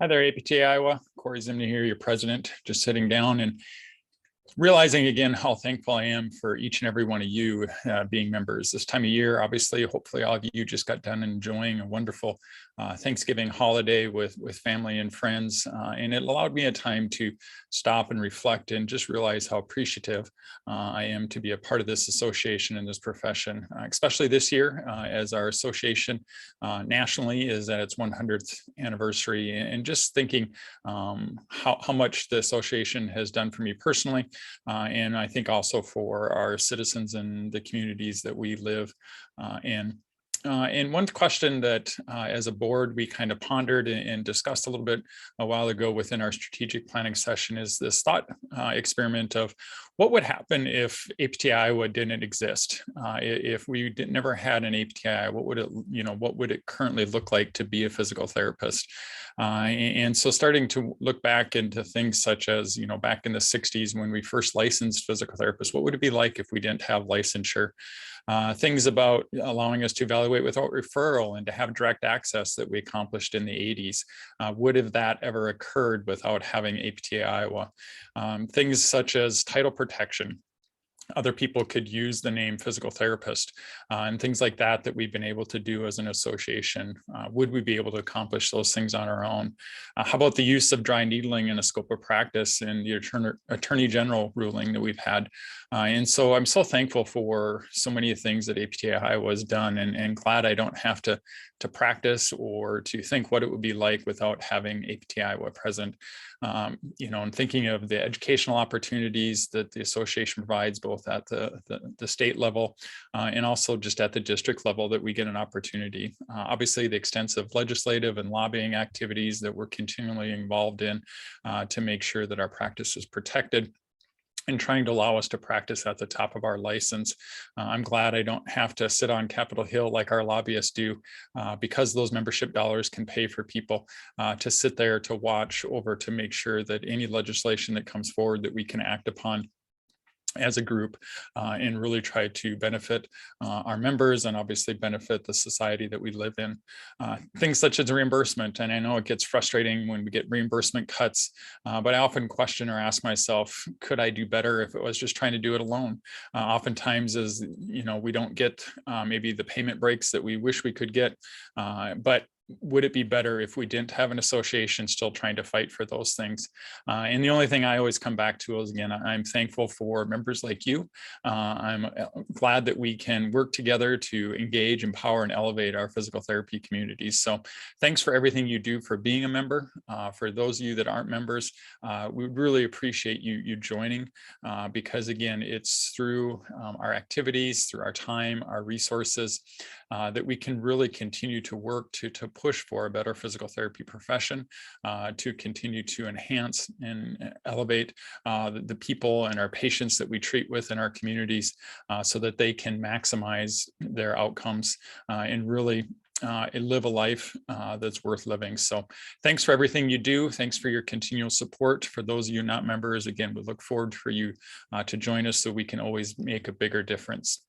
Hi there, APTA Iowa. Kory Zimney here, your president, just sitting down and realizing again how thankful I am for each and every one of you being members this time of year. Obviously, hopefully all of you just got done enjoying a wonderful Thanksgiving holiday with family and friends. And it allowed me a time to stop and reflect and just realize how appreciative I am to be a part of this association and this profession, especially this year as our association nationally is at its 100th anniversary. And just thinking how much the association has done for me personally, and I think also for our citizens and the communities that we live in. And one question that as a board we kind of pondered and discussed a little bit a while ago within our strategic planning session is this thought experiment of what would happen if APTA Iowa didn't exist? If we never had an APTA, what would it currently look like to be a physical therapist? And so starting to look back into things such as, back in the 60s when we first licensed physical therapists, what would it be like if we didn't have licensure? Things about allowing us to evaluate without referral and to have direct access that we accomplished in the 80s. Would have that ever occurred without having APTA Iowa? Things such as title protection. Other people could use the name physical therapist and things like that we've been able to do as an association. Would we be able to accomplish those things on our own? How about the use of dry needling in a scope of practice and the Attorney General ruling that we've had? And so I'm so thankful for so many things that APTA Iowa has done and glad I don't have to practice or to think what it would be like without having APTA Iowa present. And thinking of the educational opportunities that the association provides both at the state level and also just at the district level that we get an opportunity. Obviously, the extensive legislative and lobbying activities that we're continually involved in to make sure that our practice is protected and trying to allow us to practice at the top of our license. I'm glad I don't have to sit on Capitol Hill like our lobbyists do because those membership dollars can pay for people to sit there to watch over to make sure that any legislation that comes forward that we can act upon as a group and really try to benefit our members and obviously benefit the society that we live in. Things such as reimbursement, and I know it gets frustrating when we get reimbursement cuts, but I often question or ask myself, could I do better if it was just trying to do it alone? Oftentimes as we don't get maybe the payment breaks that we wish we could get, but would it be better if we didn't have an association still trying to fight for those things? And the only thing I always come back to is, again, I'm thankful for members like you. I'm glad that we can work together to engage, empower, and elevate our physical therapy communities. So thanks for everything you do for being a member. For those of you that aren't members, we really appreciate you joining because, again, it's through our activities, through our time, our resources, that we can really continue to work to push for a better physical therapy profession, to continue to enhance and elevate the people and our patients that we treat with in our communities so that they can maximize their outcomes and really live a life that's worth living. So thanks for everything you do. Thanks for your continual support. For those of you not members, again, we look forward for you to join us so we can always make a bigger difference.